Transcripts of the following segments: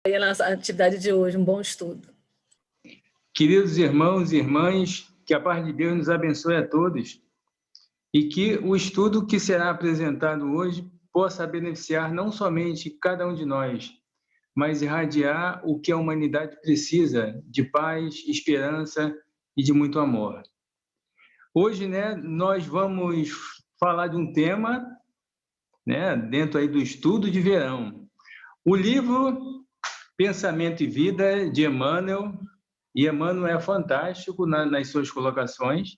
Aí a nossa atividade de hoje, um bom estudo. Queridos irmãos e irmãs, que a paz de Deus nos abençoe a todos e que o estudo que será apresentado hoje possa beneficiar não somente cada um de nós, mas irradiar o que a humanidade precisa de paz, esperança e de muito amor. Hoje, nós vamos falar de um tema, dentro aí do estudo de verão. O livro Pensamento e Vida, de Emmanuel, e Emmanuel é fantástico nas suas colocações,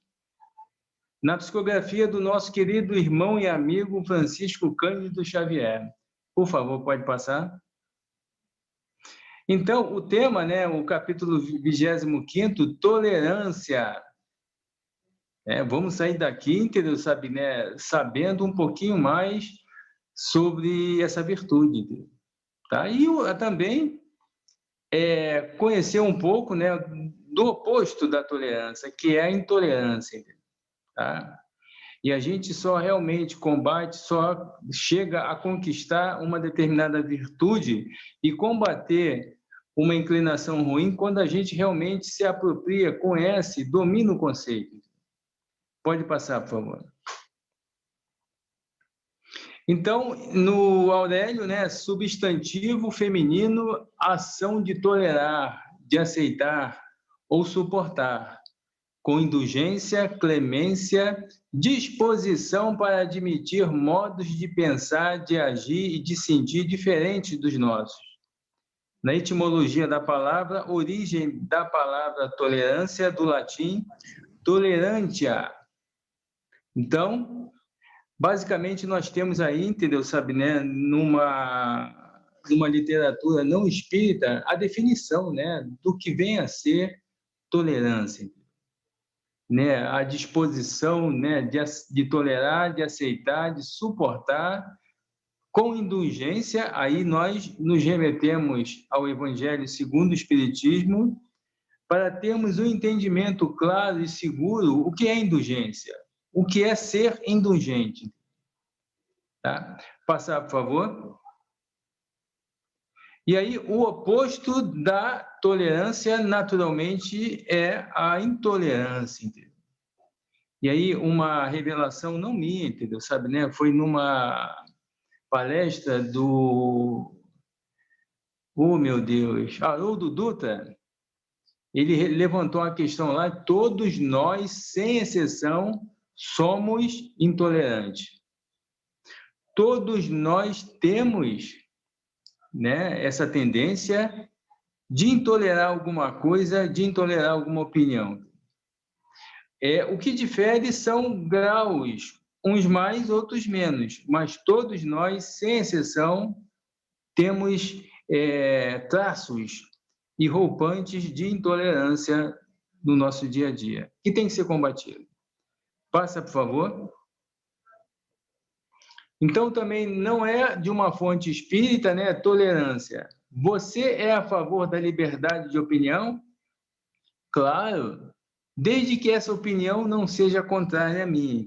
na psicografia do nosso querido irmão e amigo Francisco Cândido Xavier. Por favor, pode passar. Então, o tema, o capítulo 25º, tolerância. Vamos sair daqui, entendeu? Sabendo um pouquinho mais sobre essa virtude, entendeu? Tá? E também conhecer um pouco, do oposto da tolerância, que é a intolerância, entendeu? Tá? E a gente só realmente combate, só chega a conquistar uma determinada virtude e combater uma inclinação ruim quando a gente realmente se apropria, conhece, domina o conceito. Pode passar, por favor. Então, no Aurélio, substantivo feminino, ação de tolerar, de aceitar ou suportar, com indulgência, clemência, disposição para admitir modos de pensar, de agir e de sentir diferentes dos nossos. Na etimologia da palavra, origem da palavra tolerância, do latim tolerantia. Então, basicamente, nós temos aí, entendeu, numa literatura não espírita, a definição, do que vem a ser tolerância. A disposição, de tolerar, de aceitar, de suportar, com indulgência. Aí nós nos remetemos ao Evangelho segundo o Espiritismo, para termos um entendimento claro e seguro o que é indulgência, o que é ser indulgente. Tá? Passar, por favor. E aí, o oposto da tolerância, naturalmente, é a intolerância, entendeu? E aí, uma revelação não minha, entendeu? Foi numa palestra do... Oh, meu Deus! Haroldo Dutra. Ele levantou a questão lá: todos nós, sem exceção, somos intolerantes. Todos nós temos essa tendência de intolerar alguma coisa, de intolerar alguma opinião. O que difere são graus, uns mais, outros menos, mas todos nós, sem exceção, temos traços e roupantes de intolerância no nosso dia a dia, que tem que ser combatido. Passa, por favor. Então, também não é de uma fonte espírita, tolerância. Você é a favor da liberdade de opinião? Claro, desde que essa opinião não seja contrária à minha.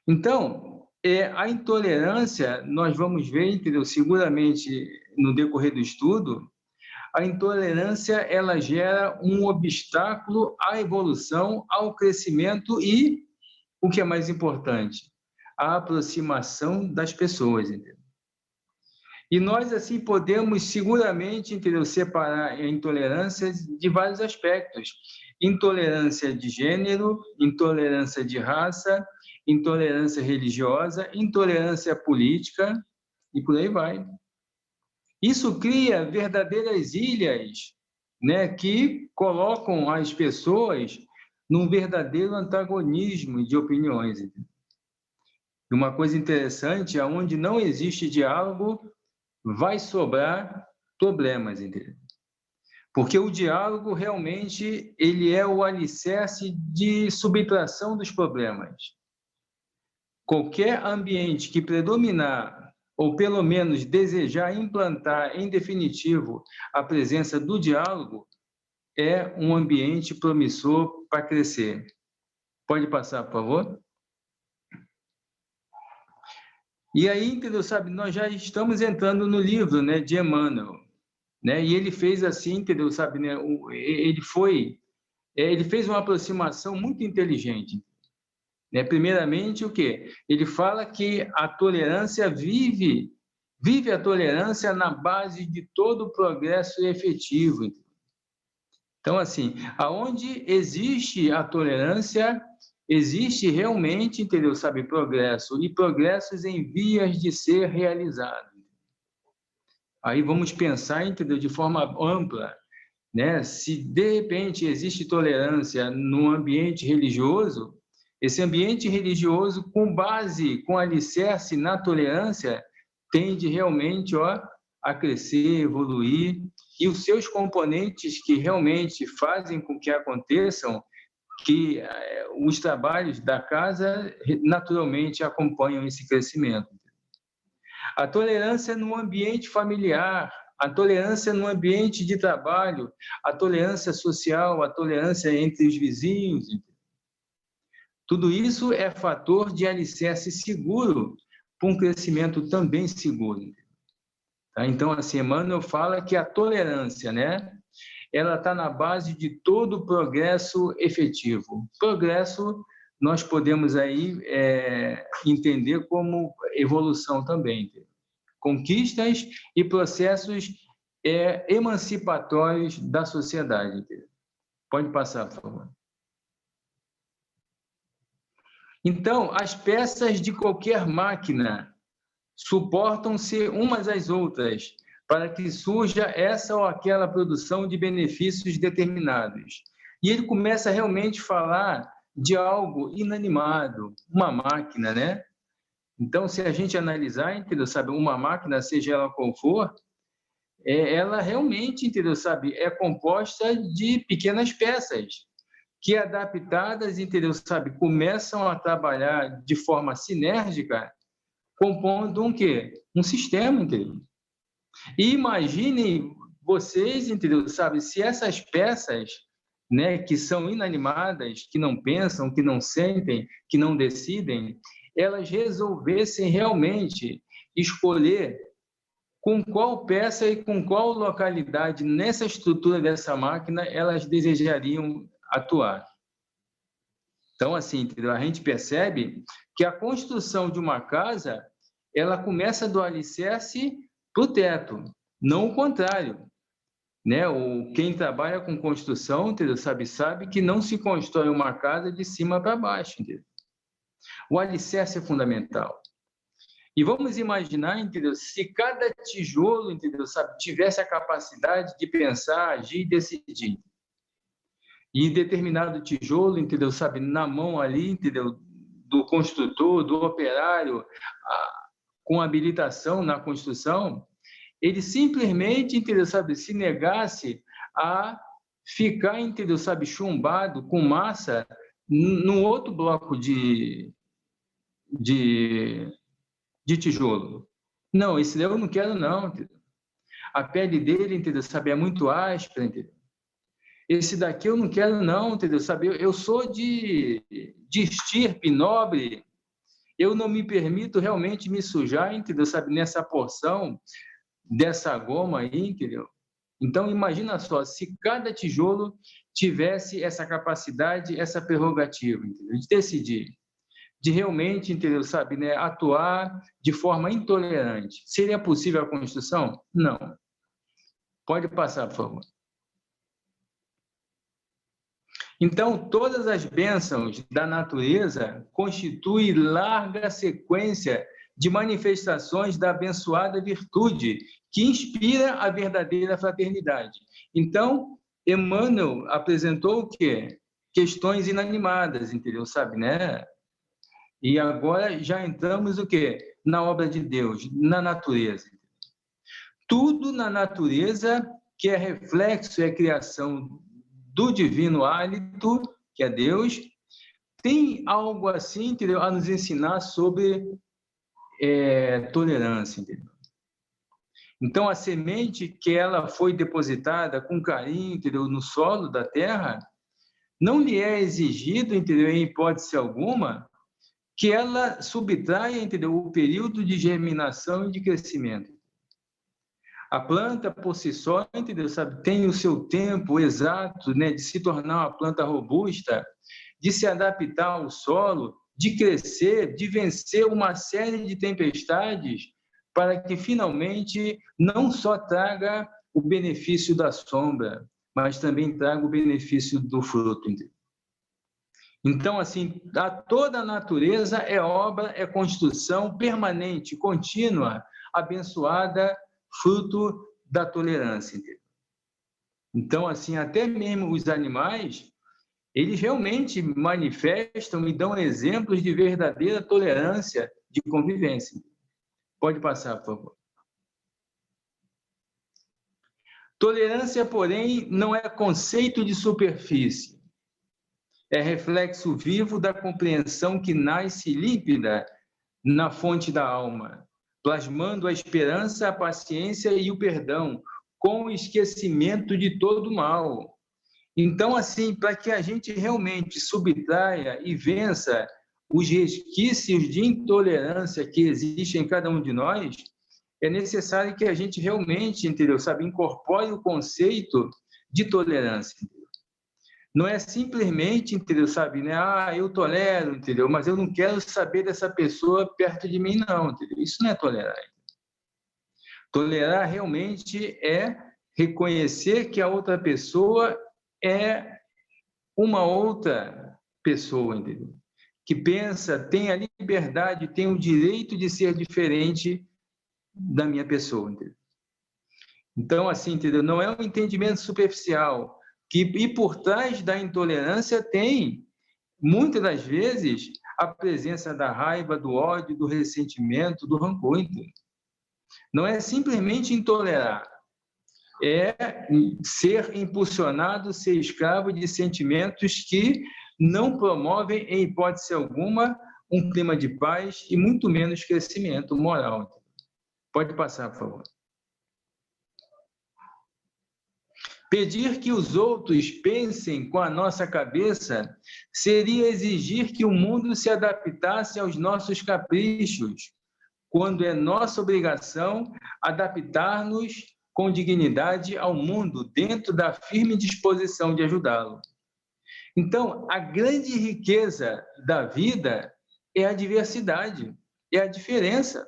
Então, a intolerância, nós vamos ver, entendeu? Seguramente, no decorrer do estudo, a intolerância, ela gera um obstáculo à evolução, ao crescimento e, o que é mais importante, a aproximação das pessoas, entendeu? E nós, assim, podemos seguramente, entendeu, separar a intolerância de vários aspectos. Intolerância de gênero, intolerância de raça, intolerância religiosa, intolerância política, e por aí vai. Isso cria verdadeiras ilhas, que colocam as pessoas num verdadeiro antagonismo de opiniões. E uma coisa interessante, onde não existe diálogo, vai sobrar problemas, entendeu? Porque o diálogo realmente ele é o alicerce de subtração dos problemas. Qualquer ambiente que predominar, ou pelo menos desejar implantar em definitivo a presença do diálogo, é um ambiente promissor para crescer. Pode passar, por favor? E aí, entendeu, sabe, nós já estamos entrando no livro, né, de Emmanuel, né? E ele fez assim, entendeu, sabe, né? Ele fez uma aproximação muito inteligente, né? Primeiramente, o quê? Ele fala que a tolerância vive a tolerância na base de todo o progresso efetivo. Então, assim, aonde existe a tolerância, existe realmente, entendeu, sabe, progresso, e progressos em vias de ser realizados. Aí vamos pensar, entendeu, de forma ampla, né? Se de repente existe tolerância no ambiente religioso, esse ambiente religioso, com alicerce na tolerância, tende realmente, ó, a crescer, evoluir, e os seus componentes que realmente fazem com que aconteçam, que os trabalhos da casa naturalmente acompanham esse crescimento. A tolerância no ambiente familiar, a tolerância no ambiente de trabalho, a tolerância social, a tolerância entre os vizinhos. Tudo isso é fator de alicerce seguro para um crescimento também seguro. Tá? Então, assim, Emmanuel fala que a tolerância, né, ela está na base de todo o progresso efetivo. Progresso nós podemos aí entender como evolução também. Conquistas e processos emancipatórios da sociedade. Pode passar, por favor. Então, as peças de qualquer máquina suportam-se umas às outras para que surja essa ou aquela produção de benefícios determinados. E ele começa realmente a falar de algo inanimado, uma máquina, né? Então, se a gente analisar, entendeu, sabe, uma máquina, seja ela qual for, ela realmente, entendeu, sabe, é composta de pequenas peças que, adaptadas, entendeu, sabe, começam a trabalhar de forma sinérgica, compondo um quê? Um sistema, entendeu? E imaginem vocês, entendeu, sabe, se essas peças, né, que são inanimadas, que não pensam, que não sentem, que não decidem, elas resolvessem realmente escolher com qual peça e com qual localidade nessa estrutura dessa máquina elas desejariam atuar. Então, assim, entendeu? A gente percebe que a construção de uma casa, ela começa do alicerce para o teto, não o contrário. Né? Quem trabalha com construção, entendeu? Sabe que não se constrói uma casa de cima para baixo. Entendeu? O alicerce é fundamental. E vamos imaginar, entendeu? Se cada tijolo, entendeu, sabe, tivesse a capacidade de pensar, agir e decidir. E determinado tijolo, entendeu, sabe, na mão ali, entendeu, do construtor, do operário, com habilitação na construção, ele simplesmente, entendeu, sabe, se negasse a ficar, entendeu, sabe, chumbado com massa num outro bloco de tijolo. Não, esse eu não quero, não. Entendeu? A pele dele, entendeu? Sabe, é muito áspera, entendeu? Esse daqui eu não quero, não, entendeu? Sabe, eu sou de estirpe nobre, eu não me permito realmente me sujar, entendeu? Sabe, nessa porção dessa goma aí, entendeu? Então, imagina só, se cada tijolo tivesse essa capacidade, essa prerrogativa, entendeu? De decidir, de realmente, entendeu, sabe, né, atuar de forma intolerante. Seria possível a construção? Não. Pode passar, por favor. Então, todas as bênçãos da natureza constituem larga sequência de manifestações da abençoada virtude que inspira a verdadeira fraternidade. Então, Emmanuel apresentou o quê? Questões inanimadas, entendeu, sabe, né? E agora já entramos o quê? Na obra de Deus, na natureza. Tudo na natureza que é reflexo, é criação do divino hálito, que é Deus, tem algo assim, entendeu? A nos ensinar sobre tolerância, entendeu? Então, a semente que ela foi depositada com carinho, entendeu? No solo da terra, não lhe é exigido, entendeu? Em hipótese alguma, que ela subtraia, entendeu, o período de germinação e de crescimento. A planta, por si só, entendeu, sabe, tem o seu tempo exato, né, de se tornar uma planta robusta, de se adaptar ao solo, de crescer, de vencer uma série de tempestades, para que finalmente não só traga o benefício da sombra, mas também traga o benefício do fruto. Entendeu? Então, assim, toda a natureza é obra, é construção permanente, contínua, abençoada, fruto da tolerância. Entendeu? Então, assim, até mesmo os animais, eles realmente manifestam e dão exemplos de verdadeira tolerância de convivência. Pode passar, por favor. Tolerância, porém, não é conceito de superfície. É reflexo vivo da compreensão que nasce límpida na fonte da alma, plasmando a esperança, a paciência e o perdão, com o esquecimento de todo mal. Então, assim, para que a gente realmente subtraia e vença os resquícios de intolerância que existem em cada um de nós, é necessário que a gente realmente, entendeu, sabe, incorpore o conceito de tolerância. Entendeu? Não é simplesmente, entendeu, sabe, né? Eu tolero, entendeu, mas eu não quero saber dessa pessoa perto de mim, não, entendeu? Isso não é tolerar. Tolerar realmente é reconhecer que a outra pessoa é uma outra pessoa, entendeu? Que pensa, tem a liberdade, tem o direito de ser diferente da minha pessoa, entendeu? Então, assim, entendeu? Não é um entendimento superficial, e por trás da intolerância tem, muitas das vezes, a presença da raiva, do ódio, do ressentimento, do rancor, entendeu? Não é simplesmente intolerar, é ser impulsionado, ser escravo de sentimentos que não promovem, em hipótese alguma, um clima de paz e muito menos crescimento moral. Pode passar, por favor. Pedir que os outros pensem com a nossa cabeça seria exigir que o mundo se adaptasse aos nossos caprichos, quando é nossa obrigação adaptar-nos com dignidade ao mundo, dentro da firme disposição de ajudá-lo. Então, a grande riqueza da vida é a diversidade, é a diferença.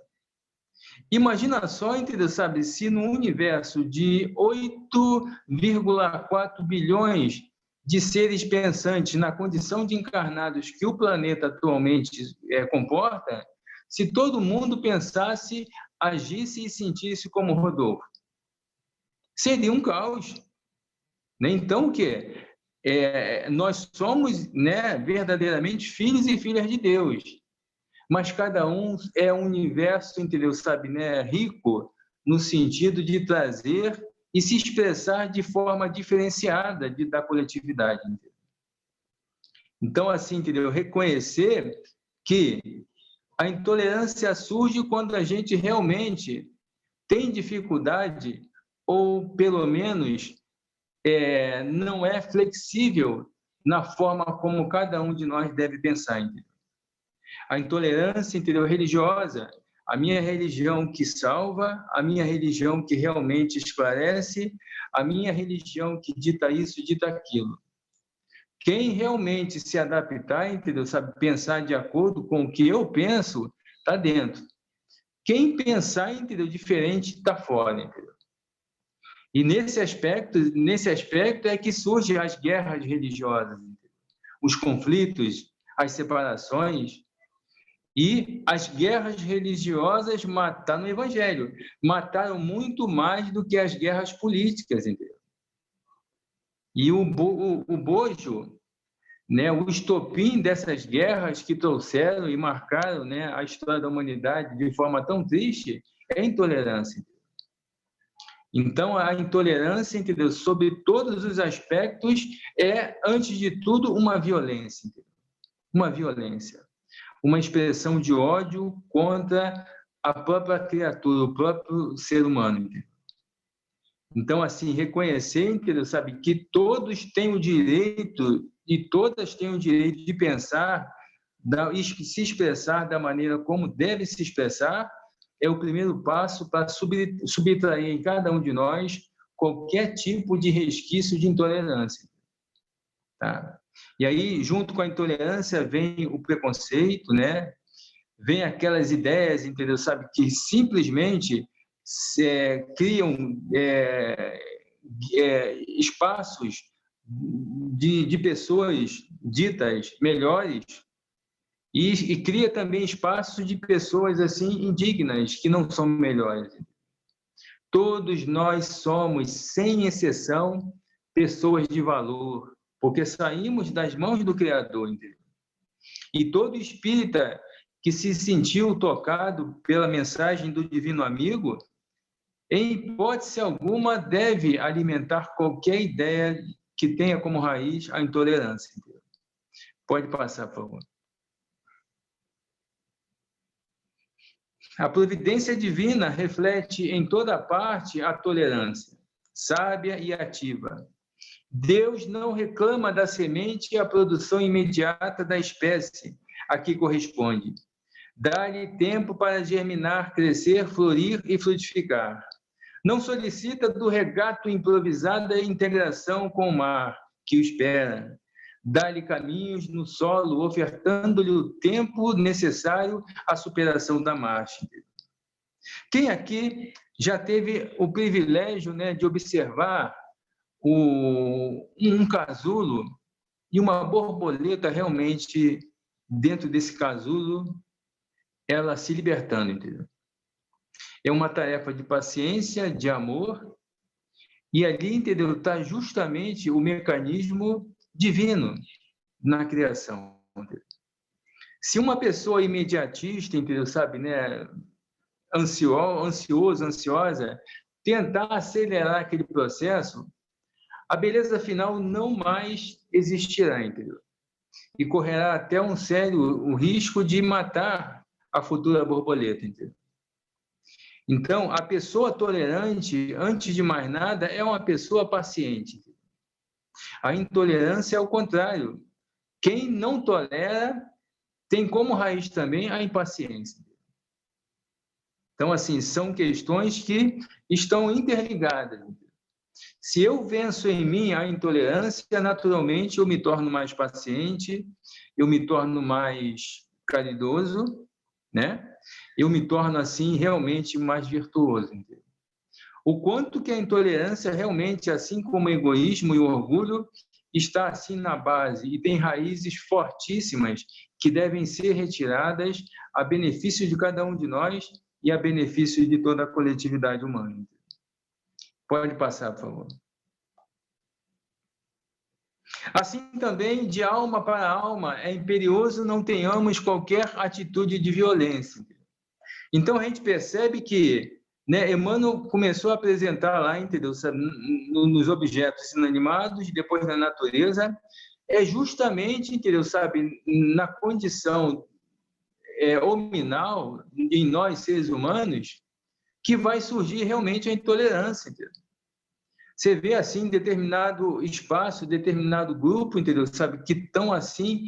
Imagina só, entendeu, sabe, se no universo de 8,4 bilhões de seres pensantes na condição de encarnados que o planeta atualmente comporta, se todo mundo pensasse, agisse e sentisse como Rodolfo. Seria um caos. Né? Então, o quê? Nós somos, né, verdadeiramente filhos e filhas de Deus, mas cada um é um universo, entendeu? Sabe, né, rico no sentido de trazer e se expressar de forma diferenciada da coletividade. Entendeu? Então, assim, entendeu? Reconhecer que a intolerância surge quando a gente realmente tem dificuldade ou, pelo menos, não é flexível na forma como cada um de nós deve pensar. Entendeu? A intolerância, entendeu, religiosa, a minha religião que salva, a minha religião que realmente esclarece, a minha religião que dita isso, dita aquilo. Quem realmente se adaptar, entendeu, sabe, pensar de acordo com o que eu penso, está dentro. Quem pensar, entendeu, diferente, está fora, entendeu? E nesse aspecto é que surgem as guerras religiosas, entendeu? Os conflitos, as separações. E as guerras religiosas mataram no Evangelho, mataram muito mais do que as guerras políticas, entendeu? E o bojo, né, o estopim dessas guerras que trouxeram e marcaram, né, a história da humanidade de forma tão triste, é a intolerância. Então, a intolerância, entendeu, sobre todos os aspectos, é, antes de tudo, uma violência. Entendeu? Uma violência. Uma expressão de ódio contra a própria criatura, o próprio ser humano. Entendeu? Então, assim, reconhecer, entendeu, sabe, que todos têm o direito e todas têm o direito de pensar se expressar da maneira como deve se expressar, é o primeiro passo para subtrair em cada um de nós qualquer tipo de resquício de intolerância. Tá? E aí, junto com a intolerância, vem o preconceito, né? Vem aquelas ideias, entendeu? Sabe, que simplesmente criam espaços de pessoas ditas melhores e cria também espaços de pessoas assim indignas, que não são melhores. Todos nós somos, sem exceção, pessoas de valor, porque saímos das mãos do Criador, entendeu? E todo espírita que se sentiu tocado pela mensagem do Divino Amigo, em hipótese alguma, deve alimentar qualquer ideia que tenha como raiz a intolerância. Entendeu? Pode passar, por favor. A providência divina reflete em toda parte a tolerância, sábia e ativa. Deus não reclama da semente a produção imediata da espécie a que corresponde. Dá-lhe tempo para germinar, crescer, florir e frutificar. Não solicita do regato improvisada a integração com o mar, que o espera. Dá-lhe caminhos no solo, ofertando-lhe o tempo necessário à superação da marcha. Quem aqui já teve o privilégio, né, de observar um casulo e uma borboleta realmente dentro desse casulo, ela se libertando, entendeu? É uma tarefa de paciência, de amor, e ali, entendeu, está justamente o mecanismo divino na criação. Entendeu? Se uma pessoa imediatista, entendeu, sabe, né, ansioso, ansiosa, tentar acelerar aquele processo, a beleza final não mais existirá, entendeu? E correrá até um sério risco de matar a futura borboleta, entendeu? Então, a pessoa tolerante, antes de mais nada, é uma pessoa paciente. A intolerância é o contrário. Quem não tolera tem como raiz também a impaciência. Então, assim, são questões que estão interligadas. Se eu venço em mim a intolerância, naturalmente eu me torno mais paciente, eu me torno mais caridoso, né? Eu me torno, assim, realmente mais virtuoso. Entendeu? O quanto que a intolerância realmente, assim como o egoísmo e o orgulho, está assim na base e tem raízes fortíssimas que devem ser retiradas a benefício de cada um de nós e a benefício de toda a coletividade humana. Pode passar, por favor. Assim também, de alma para alma, é imperioso não tenhamos qualquer atitude de violência. Então, a gente percebe que, né, Emmanuel começou a apresentar lá, entendeu? Nos objetos inanimados, depois na natureza, é justamente, entendeu? Sabe, na condição hominal, em nós, seres humanos, que vai surgir realmente a intolerância, entendeu? Você vê, assim, determinado espaço, determinado grupo, entendeu? Sabe, que estão, assim,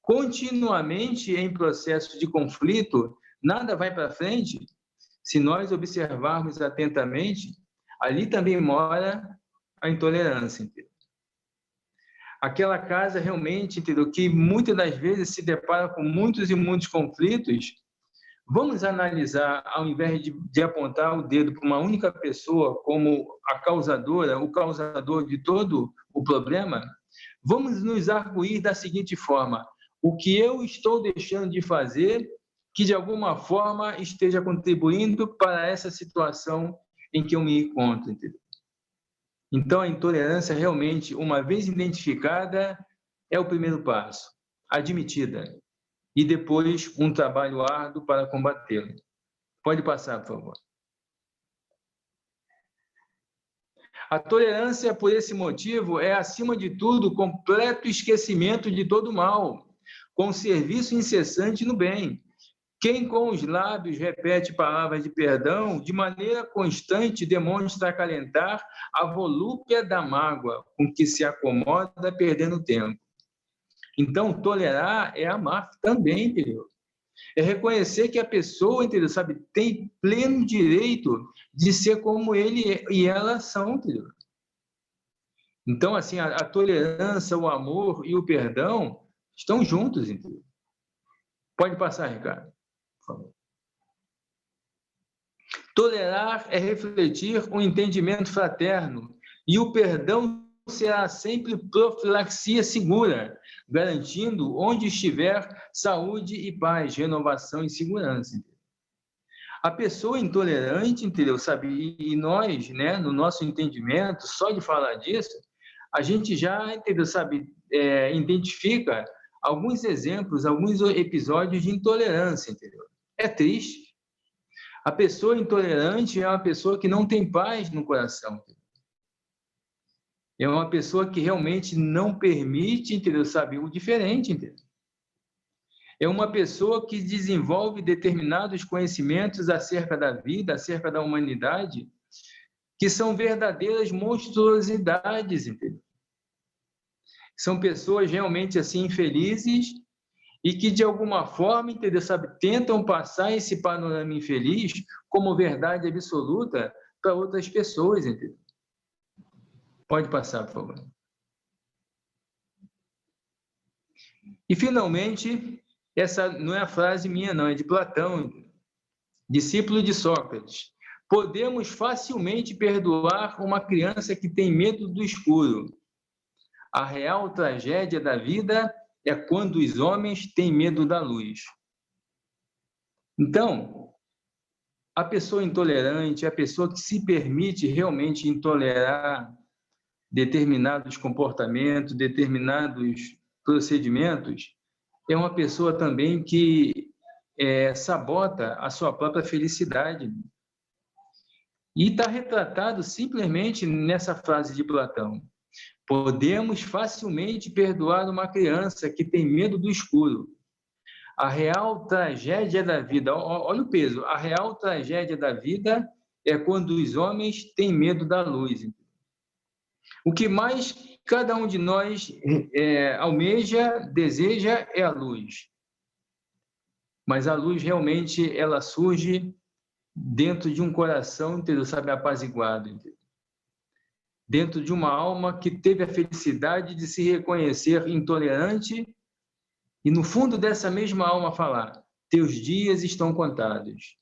continuamente em processo de conflito, nada vai para frente. Se nós observarmos atentamente, ali também mora a intolerância, entendeu? Aquela casa realmente, entendeu? Que muitas das vezes se depara com muitos e muitos conflitos. Vamos analisar, ao invés de apontar o dedo para uma única pessoa como a causadora, o causador de todo o problema, vamos nos arguir da seguinte forma: o que eu estou deixando de fazer que, de alguma forma, esteja contribuindo para essa situação em que eu me encontro, entendeu? Então, a intolerância, realmente, uma vez identificada, é o primeiro passo, admitida. E depois um trabalho árduo para combatê-lo. Pode passar, por favor. A tolerância, por esse motivo, é, acima de tudo, completo esquecimento de todo mal, com serviço incessante no bem. Quem com os lábios repete palavras de perdão, de maneira constante demonstra acalentar a volúpia da mágoa com que se acomoda perdendo tempo. Então, tolerar é amar também, entendeu? É reconhecer que a pessoa, entendeu, sabe, tem pleno direito de ser como ele e ela são, entendeu? Então, assim, a tolerância, o amor e o perdão estão juntos, entendeu? Pode passar, Ricardo, por favor. Tolerar é refletir um entendimento fraterno e o perdão será sempre profilaxia segura, garantindo onde estiver saúde e paz, renovação e segurança. A pessoa intolerante, entendeu? Sabe? E nós, né, no nosso entendimento, só de falar disso, a gente já, entendeu? Sabe, identifica alguns exemplos, alguns episódios de intolerância, entendeu? É triste. A pessoa intolerante é uma pessoa que não tem paz no coração. É uma pessoa que realmente não permite, entendeu? Sabe, o diferente, entendeu? É uma pessoa que desenvolve determinados conhecimentos acerca da vida, acerca da humanidade, que são verdadeiras monstruosidades, entendeu? São pessoas realmente assim infelizes e que de alguma forma, entendeu, sabe, tentam passar esse panorama infeliz como verdade absoluta para outras pessoas, entendeu? Pode passar, por favor. E finalmente, essa não é a frase minha, não, é de Platão, discípulo de Sócrates. Podemos facilmente perdoar uma criança que tem medo do escuro. A real tragédia da vida é quando os homens têm medo da luz. Então, a pessoa intolerante, a pessoa que se permite realmente intolerar determinados comportamentos, determinados procedimentos, é uma pessoa também que sabota a sua própria felicidade. E está retratado simplesmente nessa frase de Platão. Podemos facilmente perdoar uma criança que tem medo do escuro. A real tragédia da vida, olha o peso, a real tragédia da vida é quando os homens têm medo da luz. O que mais cada um de nós almeja, deseja é a luz. Mas a luz realmente ela surge dentro de um coração, entendeu? Sabe, apaziguado, entendeu? Dentro de uma alma que teve a felicidade de se reconhecer intolerante e no fundo dessa mesma alma falar: teus dias estão contados.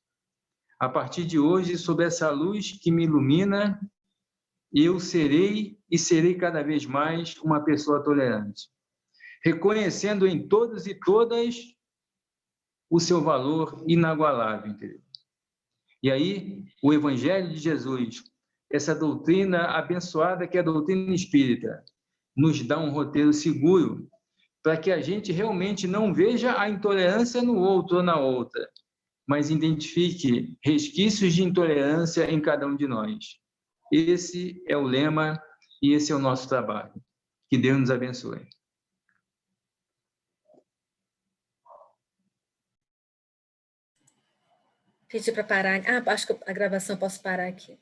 A partir de hoje, sob essa luz que me ilumina, eu serei e serei cada vez mais uma pessoa tolerante, reconhecendo em todos e todas o seu valor inagualável, entendeu? E aí, o Evangelho de Jesus, essa doutrina abençoada que é a doutrina espírita, nos dá um roteiro seguro para que a gente realmente não veja a intolerância no outro ou na outra, mas identifique resquícios de intolerância em cada um de nós. Esse é o lema e esse é o nosso trabalho. Que Deus nos abençoe. Pedi para parar. Ah, acho que a gravação eu posso parar aqui.